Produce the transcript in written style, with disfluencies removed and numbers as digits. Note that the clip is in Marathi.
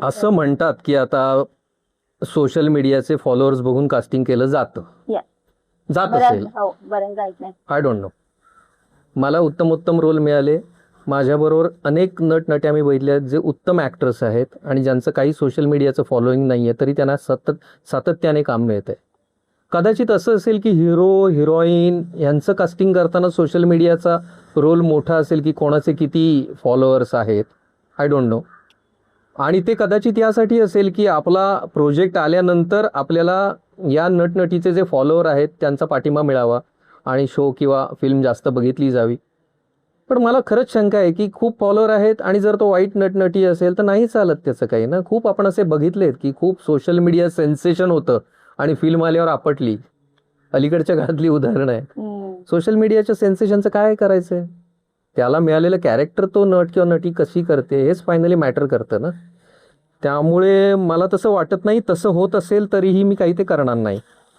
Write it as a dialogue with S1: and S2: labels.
S1: असं म्हणतात की आता सोशल मीडियाचे फॉलोअर्स बघून कास्टिंग केलं जातं,
S2: या
S1: जात असेल,
S2: बऱ्याच ऐकलंय.
S1: I don't know. मला उत्तम उत्तम रोल मिळाले. माझ्याबरोबर अनेक नटनट्या मी बघितल्या आहेत जे उत्तम ॲक्टर्स आहेत आणि ज्यांचं काही सोशल मीडियाचं फॉलोईंग नाही आहे, तरी त्यांना सातत्याने काम मिळतं आहे. कदाचित असं असेल की हिरो हिरोईन यांचं कास्टिंग करताना सोशल मीडियाचा रोल मोठा असेल की कोणाचे किती फॉलोअर्स आहेत, आय डोंट नो. आणि ते कदाचित यासाठी असेल की आपला प्रोजेक्ट आल्यानंतर आपल्याला या नटनटीचे जे फॉलोअर आहेत त्यांचा पाठिंबा मिळावा आणि शो किंवा फिल्म जास्त बघितली जावी. पण मला खरंच शंका आहे की खूप फॉलोअर आहेत आणि जर तो वाईट नटनटी असेल तर नाही चालत त्याचं काही ना. खूप आपण असे बघितलेत की खूप सोशल मीडिया सेन्सेशन होतं आणि फिल्म आल्यावर आपटली. अलीकडच्या काळातली उदाहरणं आहेत. सोशल मीडियाच्या सेन्सेशनचं काय करायचं आहे? त्याला मिळालेलं कॅरेक्टर तो नट किंवा नटी कशी करते हेच फायनली मॅटर करतं ना. त्यामुळे मला तसं वाटत नाही. तसं होत असेल तरीही मी काही ते करणार नाही.